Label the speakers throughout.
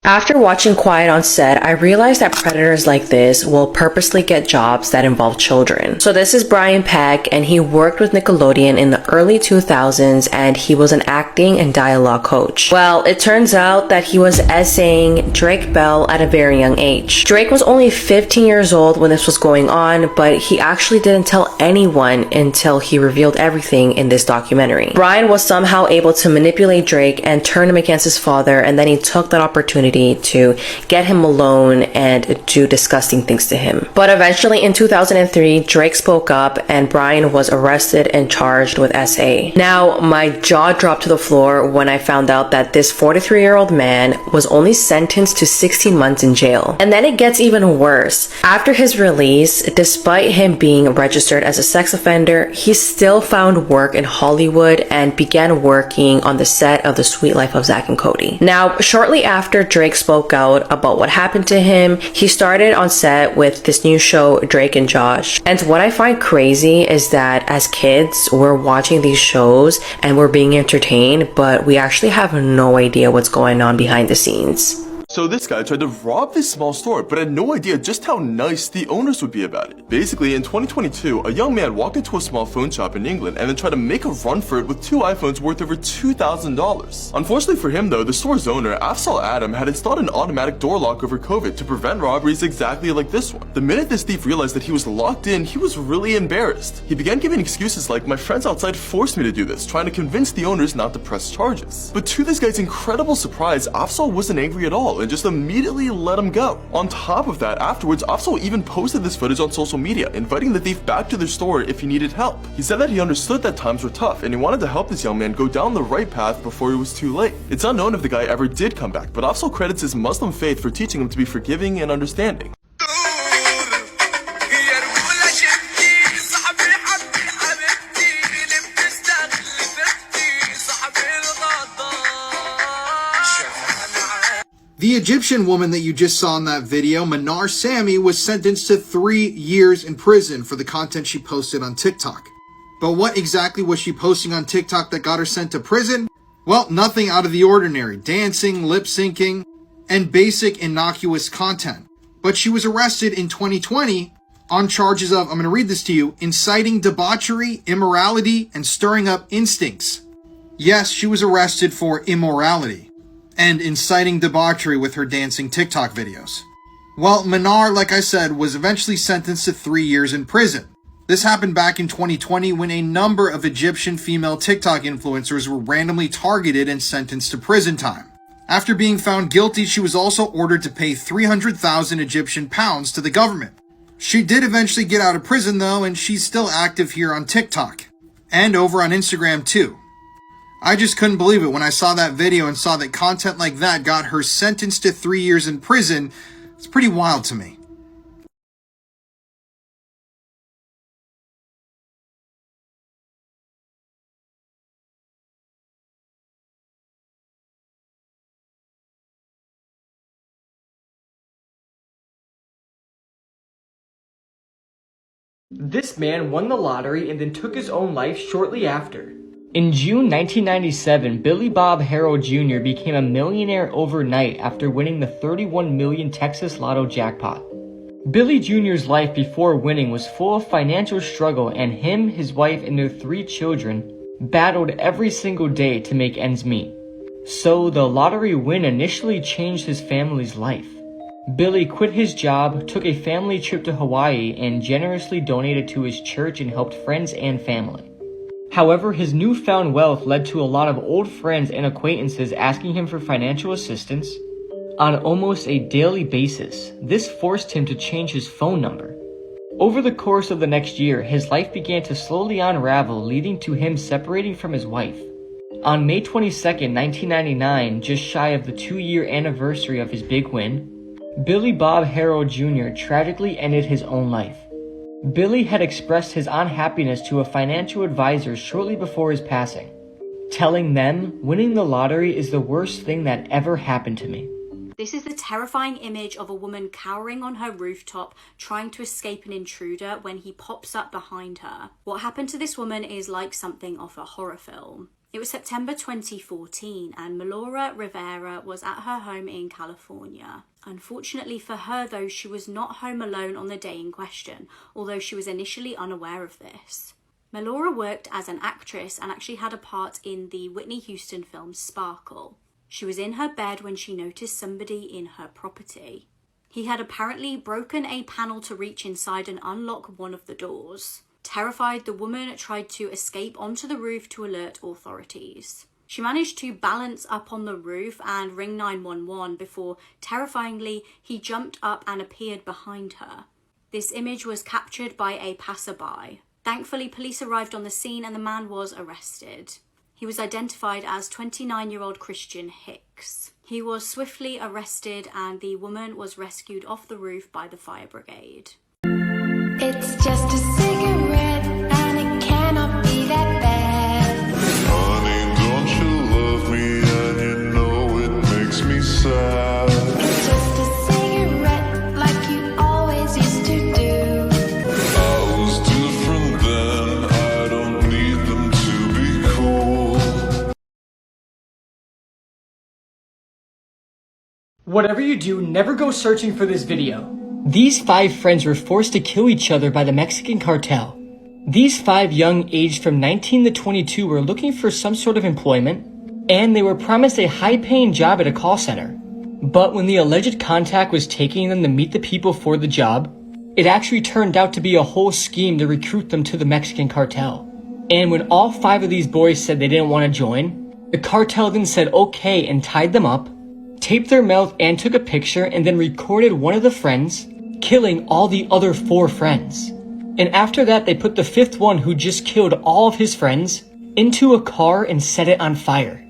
Speaker 1: After watching Quiet on Set, I realized that predators like this will purposely get jobs that involve children. So this is Brian Peck, and he worked with Nickelodeon in the early 2000s, and he was an acting and dialogue coach. Well, it turns out that he was essaying Drake Bell at a very young age. Drake was only 15 years old when this was going on, but he actually didn't tell anyone until he revealed everything in this documentary. Brian was somehow able to manipulate Drake and turn him against his father, and then he took that opportunity to get him alone and do disgusting things to him. But eventually in 2003, Drake spoke up and Brian was arrested and charged with SA. Now, my jaw dropped to the floor when I found out that this 43-year-old man was only sentenced to 16 months in jail. And then it gets even worse. After his release, despite him being registered as a sex offender, he still found work in Hollywood and began working on the set of The Sweet Life of Zack and Cody. Now, shortly after Drake spoke out about what happened to him, he started on set with this new show, Drake and Josh. And what I find crazy is that as kids, we're watching these shows and we're being entertained, but we actually have no idea what's going on behind the scenes.
Speaker 2: So this guy tried to rob this small store, but had no idea just how nice the owners would be about it. Basically, in 2022, a young man walked into a small phone shop in England and then tried to make a run for it with 2 iPhones worth over $2,000. Unfortunately for him though, the store's owner, Afzal Adam, had installed an automatic door lock over COVID to prevent robberies exactly like this one. The minute this thief realized that he was locked in, he was really embarrassed. He began giving excuses like, "My friends outside forced me to do this," trying to convince the owners not to press charges. But to this guy's incredible surprise, Afzal wasn't angry at all and just immediately let him go. On top of that, afterwards, Afzal even posted this footage on social media, inviting the thief back to their store if he needed help. He said that he understood that times were tough and he wanted to help this young man go down the right path before it was too late. It's unknown if the guy ever did come back, but Afzal credits his Muslim faith for teaching him to be forgiving and understanding.
Speaker 3: The Egyptian woman that you just saw in that video, Manar Sami, was sentenced to 3 years in prison for the content she posted on TikTok. But what exactly was she posting on TikTok that got her sent to prison? Well, nothing out of the ordinary. Dancing, lip syncing, and basic innocuous content. But she was arrested in 2020 on charges of, I'm going to read this to you, inciting debauchery, immorality, and stirring up instincts. Yes, she was arrested for immorality and inciting debauchery with her dancing TikTok videos. Well, Manar, like I said, was eventually sentenced to 3 years in prison. This happened back in 2020 when a number of Egyptian female TikTok influencers were randomly targeted and sentenced to prison time. After being found guilty, she was also ordered to pay 300,000 Egyptian pounds to the government. She did eventually get out of prison though, and she's still active here on TikTok. And over on Instagram too. I just couldn't believe it when I saw that video and saw that content like that got her sentenced to 3 years in prison. It's pretty wild to me.
Speaker 4: This man won the lottery and then took his own life shortly after. In June 1997, Billy Bob Harrell Jr. became a millionaire overnight after winning the 31 million Texas Lotto jackpot. Billy Jr.'s life before winning was full of financial struggle, and him, his wife, and their 3 children battled every single day to make ends meet. So the lottery win initially changed his family's life. Billy quit his job, took a family trip to Hawaii, and generously donated to his church and helped friends and family. However, his newfound wealth led to a lot of old friends and acquaintances asking him for financial assistance on almost a daily basis. This forced him to change his phone number. Over the course of the next year, his life began to slowly unravel, leading to him separating from his wife. On May 22nd, 1999, just shy of the 2-year anniversary of his big win, Billy Bob Harrell Jr. tragically ended his own life. Billy had expressed his unhappiness to a financial advisor shortly before his passing, telling them, "Winning the lottery is the worst thing that ever happened to me."
Speaker 5: This is the terrifying image of a woman cowering on her rooftop, trying to escape an intruder when he pops up behind her. What happened to this woman is like something off a horror film. It was September 2014 and Melora Rivera was at her home in California. Unfortunately for her though, she was not home alone on the day in question, although she was initially unaware of this. Melora worked as an actress and actually had a part in the Whitney Houston film Sparkle. She was in her bed when she noticed somebody in her property. He had apparently broken a panel to reach inside and unlock one of the doors. Terrified, the woman tried to escape onto the roof to alert authorities. She managed to balance up on the roof and ring 911 before, terrifyingly, he jumped up and appeared behind her. This image was captured by a passerby. Thankfully, police arrived on the scene and the man was arrested. He was identified as 29-year-old Christian Hicks. He was swiftly arrested and the woman was rescued off the roof by the fire brigade.
Speaker 6: It's just a cigarette and it cannot be that bad.
Speaker 7: Honey, don't you love me and you know it makes me sad.
Speaker 6: It's just a cigarette like you always used to do.
Speaker 7: I was different then, I don't need them to be cool.
Speaker 4: Whatever you do, never go searching for this video. These 5 friends were forced to kill each other by the Mexican cartel. These 5 young, aged from 19 to 22, were looking for some sort of employment, and they were promised a high-paying job at a call center. But when the alleged contact was taking them to meet the people for the job, it actually turned out to be a whole scheme to recruit them to the Mexican cartel. And when all 5 of these boys said they didn't want to join, the cartel then said okay and tied them up, taped their mouth and took a picture, and then recorded one of the friends killing all the other 4 friends. And after that, they put the 5th one, who just killed all of his friends, into a car and set it on fire.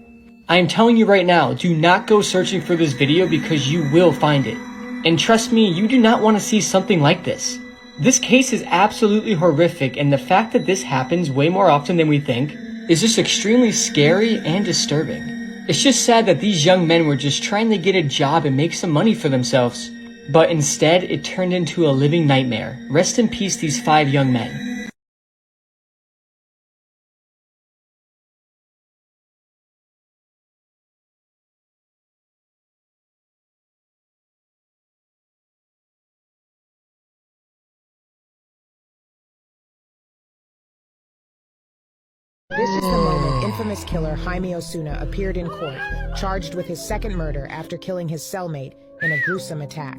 Speaker 4: I am telling you right now, do not go searching for this video because you will find it. And trust me, you do not want to see something like this. This case is absolutely horrific, and the fact that this happens way more often than we think is just extremely scary and disturbing. It's just sad that these young men were just trying to get a job and make some money for themselves. But instead, it turned into a living nightmare. Rest in peace, these 5 young men.
Speaker 8: This is the moment infamous killer Jaime Osuna appeared in court, charged with his second murder after killing his cellmate in a gruesome attack.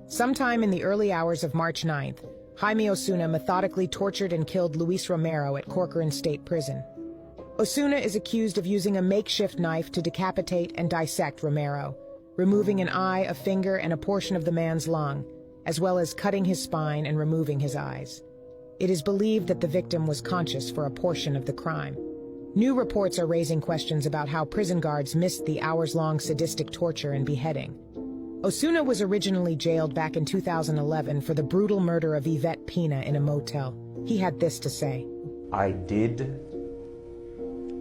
Speaker 8: Sometime in the early hours of March 9th, Jaime Osuna methodically tortured and killed Luis Romero at Corcoran State Prison. Osuna is accused of using a makeshift knife to decapitate and dissect Romero, removing an eye, a finger, and a portion of the man's lung, as well as cutting his spine and removing his eyes. It is believed that the victim was conscious for a portion of the crime. New reports are raising questions about how prison guards missed the hours-long sadistic torture and beheading. Osuna was originally jailed back in 2011 for the brutal murder of Yvette Pina in a motel. He had this to say.
Speaker 9: I did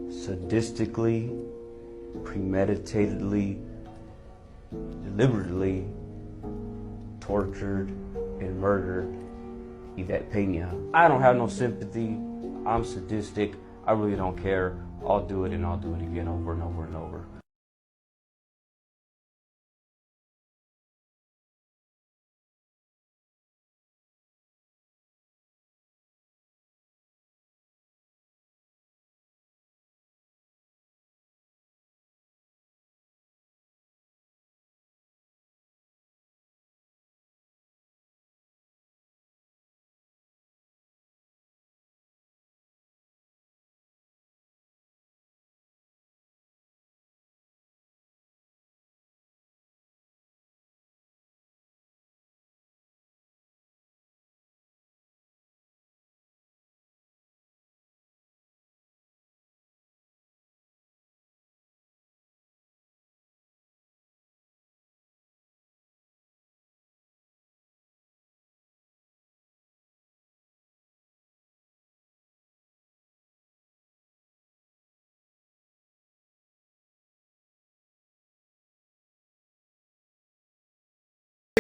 Speaker 9: sadistically, premeditatedly, deliberately tortured and murdered Yvette Pena. I don't have no sympathy. I'm sadistic. I really don't care. I'll do it and I'll do it again over and over and over.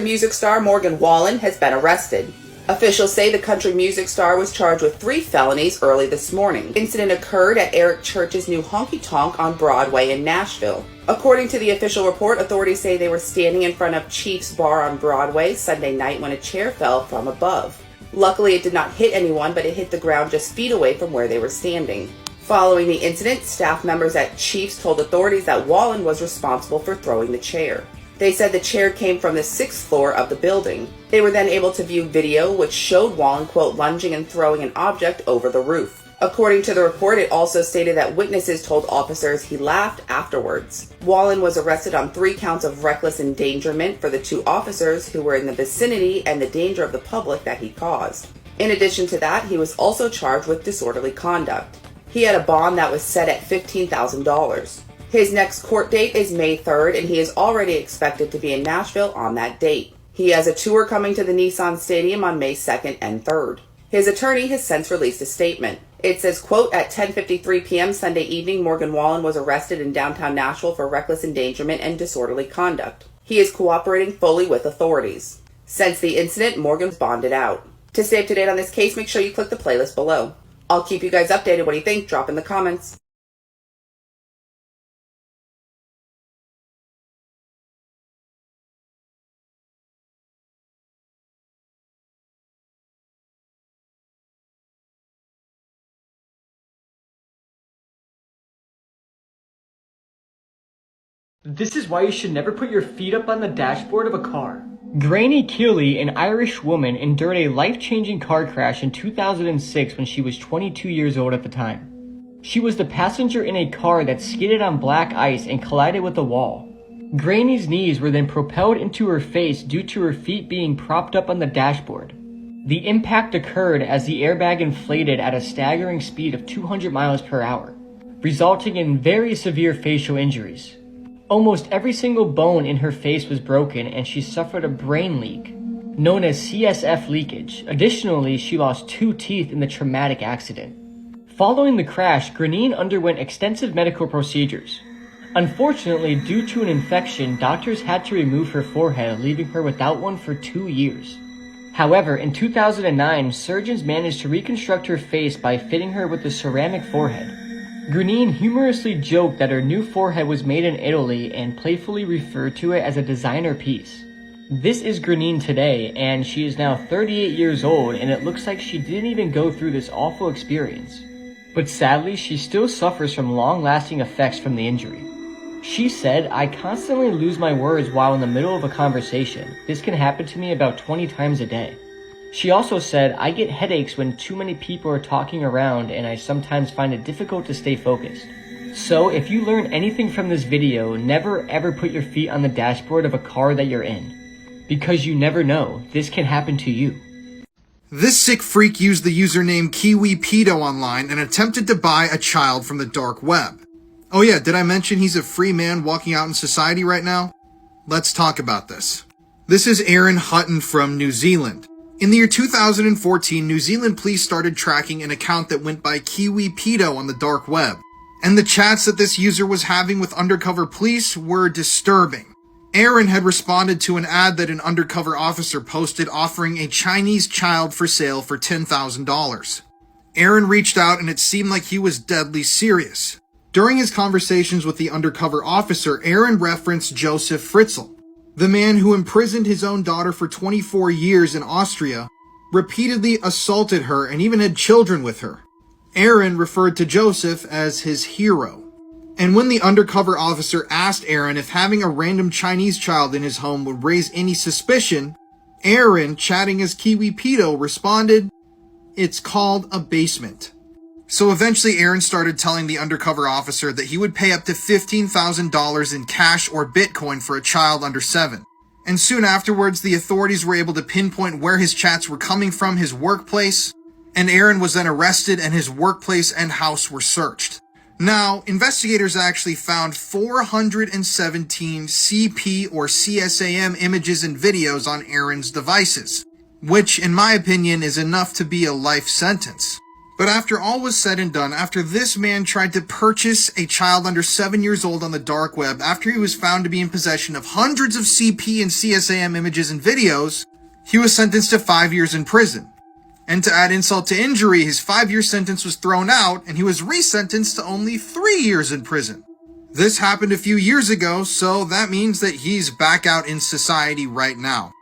Speaker 10: Music star Morgan Wallen has been arrested. Officials say the country music star was charged with 3 felonies early this morning. The incident occurred at Eric Church's new honky tonk on Broadway in Nashville. According to the official report, authorities say they were standing in front of Chief's Bar on Broadway Sunday night when a chair fell from above. Luckily, it did not hit anyone, but it hit the ground just feet away from where they were standing. Following the incident, staff members at Chief's told authorities that Wallen was responsible for throwing the chair. They said the chair came from the 6th floor of the building. They were then able to view video which showed Wallen, quote, lunging and throwing an object over the roof. According to the report, it also stated that witnesses told officers he laughed afterwards. Wallen was arrested on 3 counts of reckless endangerment for the 2 officers who were in the vicinity and the danger of the public that he caused. In addition to that, he was also charged with disorderly conduct. He had a bond that was set at $15,000. His next court date is May 3rd, and he is already expected to be in Nashville on that date. He has a tour coming to the Nissan Stadium on May 2nd and 3rd. His attorney has since released a statement. It says, quote, at 10:53 p.m. Sunday evening, Morgan Wallen was arrested in downtown Nashville for reckless endangerment and disorderly conduct. He is cooperating fully with authorities. Since the incident, Morgan's bonded out. To stay up to date on this case, make sure you click the playlist below. I'll keep you guys updated. What do you think? Drop in the comments.
Speaker 4: This is why you should never put your feet up on the dashboard of a car. Granny Keeley, an Irish woman, endured a life-changing car crash in 2006 when she was 22 years old at the time. She was the passenger in a car that skidded on black ice and collided with a wall. Granny's knees were then propelled into her face due to her feet being propped up on the dashboard. The impact occurred as the airbag inflated at a staggering speed of 200 miles per hour, resulting in very severe facial injuries. Almost every single bone in her face was broken and she suffered a brain leak, known as CSF leakage. Additionally, she lost 2 teeth in the traumatic accident. Following the crash, Granine underwent extensive medical procedures. Unfortunately, due to an infection, doctors had to remove her forehead, leaving her without one for 2 years. However, in 2009, surgeons managed to reconstruct her face by fitting her with a ceramic forehead. Granine humorously joked that her new forehead was made in Italy and playfully referred to it as a designer piece. This is Granine today, and she is now 38 years old, and it looks like she didn't even go through this awful experience. But sadly, she still suffers from long-lasting effects from the injury. She said, "I constantly lose my words while in the middle of a conversation. This can happen to me about 20 times a day." She also said, "I get headaches when too many people are talking around and I sometimes find it difficult to stay focused." So if you learn anything from this video, never ever put your feet on the dashboard of a car that you're in. Because you never know, this can happen to you.
Speaker 3: This sick freak used the username KiwiPedo online and attempted to buy a child from the dark web. Oh yeah, did I mention he's a free man walking out in society right now? Let's talk about this. This is Aaron Hutton from New Zealand. In the year 2014, New Zealand police started tracking an account that went by KiwiPedo on the dark web. And the chats that this user was having with undercover police were disturbing. Aaron had responded to an ad that an undercover officer posted offering a Chinese child for sale for $10,000. Aaron reached out and it seemed like he was deadly serious. During his conversations with the undercover officer, Aaron referenced Joseph Fritzl, the man who imprisoned his own daughter for 24 years in Austria, repeatedly assaulted her and even had children with her. Aaron referred to Joseph as his hero. And when the undercover officer asked Aaron if having a random Chinese child in his home would raise any suspicion, Aaron, chatting as KiwiPedo, responded, "It's called a basement." So eventually Aaron started telling the undercover officer that he would pay up to $15,000 in cash or Bitcoin for a child under 7. And soon afterwards, the authorities were able to pinpoint where his chats were coming from, his workplace, and Aaron was then arrested and his workplace and house were searched. Now, investigators actually found 417 CP or CSAM images and videos on Aaron's devices, which in my opinion is enough to be a life sentence. But after all was said and done, after this man tried to purchase a child under 7 years old on the dark web, after he was found to be in possession of hundreds of CP and CSAM images and videos, he was sentenced to 5 years in prison. And to add insult to injury, his 5-year sentence was thrown out and he was resentenced to only 3 years in prison. This happened a few years ago, so that means that he's back out in society right now.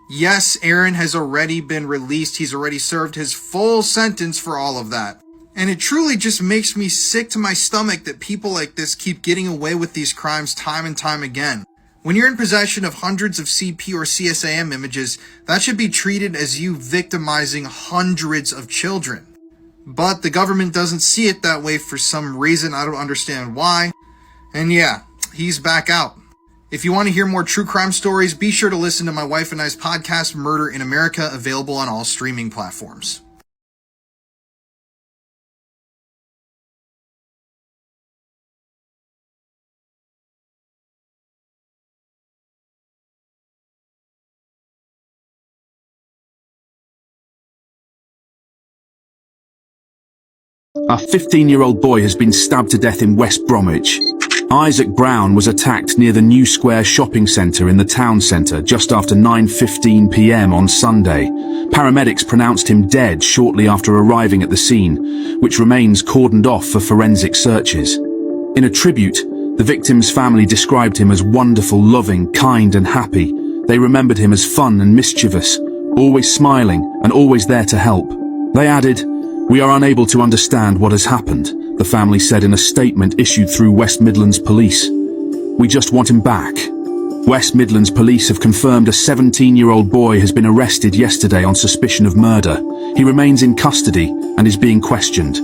Speaker 3: Yes, Aaron has already been released. He's already served his full sentence for all of that. And it truly just makes me sick to my stomach that people like this keep getting away with these crimes time and time again. When you're in possession of hundreds of CP or CSAM images, that should be treated as you victimizing hundreds of children. But the government doesn't see it that way for some reason. I don't understand why. And yeah, he's back out. If you want to hear more true crime stories, be sure to listen to my wife and I's podcast, Murder in America, available on all streaming platforms.
Speaker 11: A 15-year-old boy has been stabbed to death in West Bromwich. Isaac Brown was attacked near the New Square shopping centre in the town centre just after 9:15 p.m. on Sunday. Paramedics pronounced him dead shortly after arriving at the scene, which remains cordoned off for forensic searches. In a tribute, the victim's family described him as wonderful, loving, kind and happy. They remembered him as fun and mischievous, always smiling and always there to help. They added, "We are unable to understand what has happened," the family said in a statement issued through West Midlands Police. "We just want him back." West Midlands Police have confirmed a 17-year-old boy has been arrested yesterday on suspicion of murder. He remains in custody and is being questioned.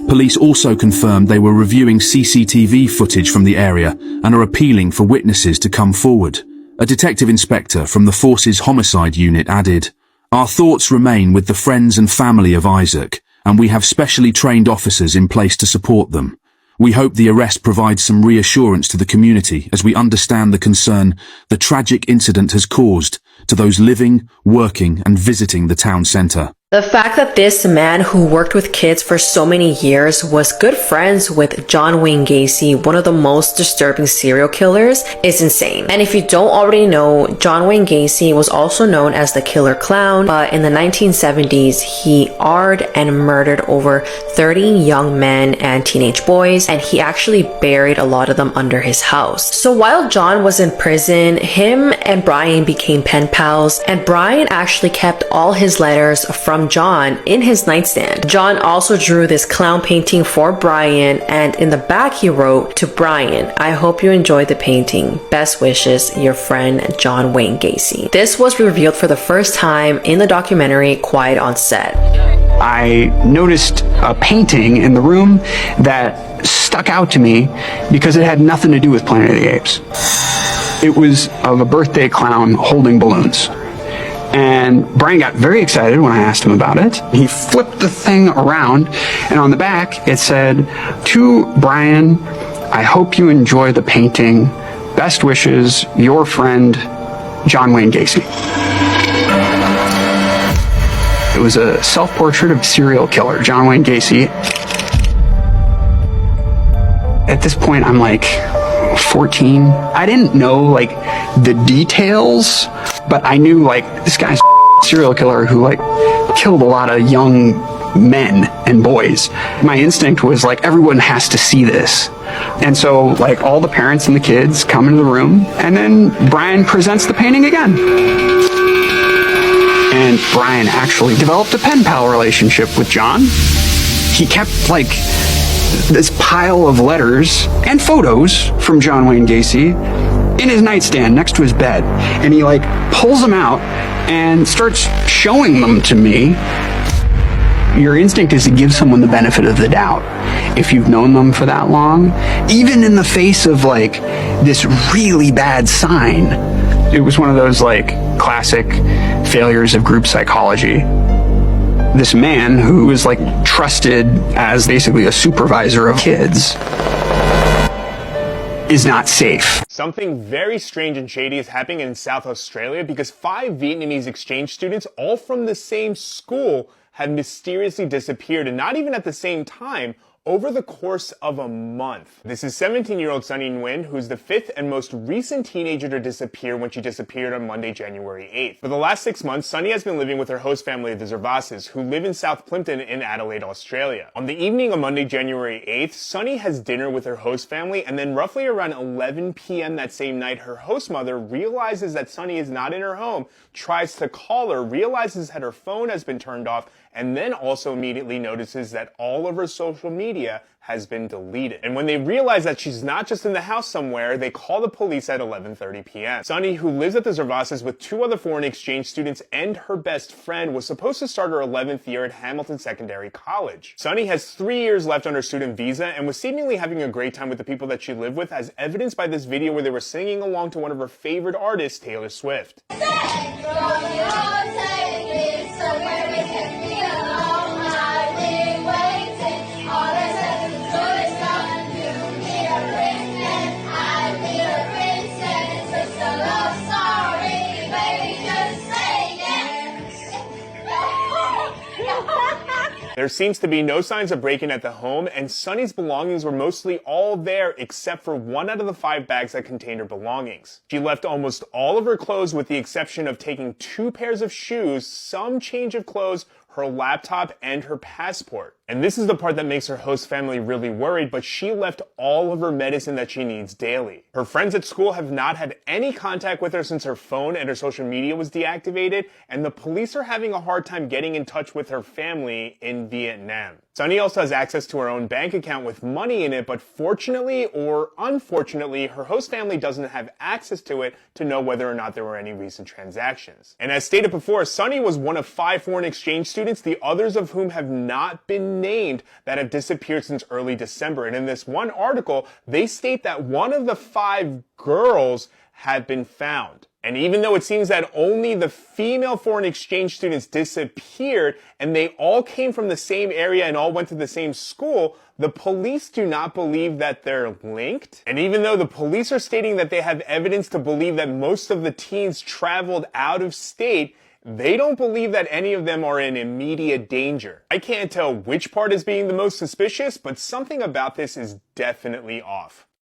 Speaker 11: Police also confirmed they were reviewing CCTV footage from the area and are appealing for witnesses to come forward. A detective inspector from the Force's Homicide Unit added, "Our thoughts remain with the friends and family of Isaac, and we have specially trained officers in place to support them. We hope the arrest provides some reassurance to the community as we understand the concern the tragic incident has caused to those living, working, and visiting the town centre."
Speaker 1: The fact that this man who worked with kids for so many years was good friends with John Wayne Gacy, one of the most disturbing serial killers, is insane. And if you don't already know, John Wayne Gacy was also known as the Killer Clown, but in the 1970s, he arred and murdered over 30 young men and teenage boys, and he actually buried a lot of them under his house. So while John was in prison, him and Brian became pen pals, and Brian actually kept all his letters from John in his nightstand. John also drew this clown painting for Brian, and in the back he wrote, "To Brian, I hope you enjoyed the painting. Best wishes, your friend John Wayne Gacy." This was revealed for the first time in the documentary Quiet on Set.
Speaker 12: I noticed a painting in the room that stuck out to me because it had nothing to do with Planet of the Apes. It was of a birthday clown holding balloons. And Brian got very excited when I asked him about it. He flipped the thing around, and on the back it said, "To Brian, I hope you enjoy the painting. Best wishes, your friend, John Wayne Gacy." It was a self-portrait of serial killer, John Wayne Gacy. At this point, I'm like 14. I didn't know like the details, but I knew like this guy's a serial killer who like killed a lot of young men and boys. My instinct was like, everyone has to see this. And so like all the parents and the kids come into the room, and then Brian presents the painting again. And Brian actually developed a pen pal relationship with John. He kept like this pile of letters and photos from John Wayne Gacy in his nightstand next to his bed, and he like pulls them out and starts showing them to me. Your instinct is to give someone the benefit of the doubt if you've known them for that long, even in the face of like this really bad sign. It was one of those like classic failures of group psychology. This man who was like trusted as basically a supervisor of kids is not safe.
Speaker 13: Something very strange and shady is happening in South Australia because 5 Vietnamese exchange students, all from the same school, had mysteriously disappeared, and not even at the same time, over the course of a month. This is 17-year-old Sunny Nguyen, who's the 5th and most recent teenager to disappear when she disappeared on Monday, January 8th. For the last 6 months, Sunny has been living with her host family, the Zervases, who live in South Plympton in Adelaide, Australia. On the evening of Monday, January 8th, Sunny has dinner with her host family, and then roughly around 11 p.m. that same night, her host mother realizes that Sunny is not in her home, tries to call her, realizes that her phone has been turned off, and then also immediately notices that all of her social media has been deleted. And when they realize that she's not just in the house somewhere, they call the police at 11:30 p.m. Sunny, who lives at the Zervases with 2 other foreign exchange students and her best friend, was supposed to start her 11th year at Hamilton Secondary College. Sunny has 3 years left on her student visa and was seemingly having a great time with the people that she lived with, as evidenced by this video where they were singing along to one of her favorite artists, Taylor Swift. There seems to be no signs of break-in at the home, and Sunny's belongings were mostly all there except for 1 out of the 5 bags that contained her belongings. She left almost all of her clothes with the exception of taking 2 pairs of shoes, some change of clothes, her laptop, and her passport. And this is the part that makes her host family really worried, but she left all of her medicine that she needs daily. Her friends at school have not had any contact with her since her phone and her social media was deactivated, and the police are having a hard time getting in touch with her family in Vietnam. Sunny also has access to her own bank account with money in it, but fortunately or unfortunately, her host family doesn't have access to it to know whether or not there were any recent transactions. And as stated before, Sunny was one of 5 foreign exchange students, the others of whom have not been named, that have disappeared since early December. And in this one article, they state that one of the 5 girls have been found. And even though it seems that only the female foreign exchange students disappeared and they all came from the same area and all went to the same school, the police do not believe that they're linked. And even though the police are stating that they have evidence to believe that most of the teens traveled out of state, they don't believe that any of them are in immediate danger. I can't tell which part is being the most suspicious, but something about this is definitely off.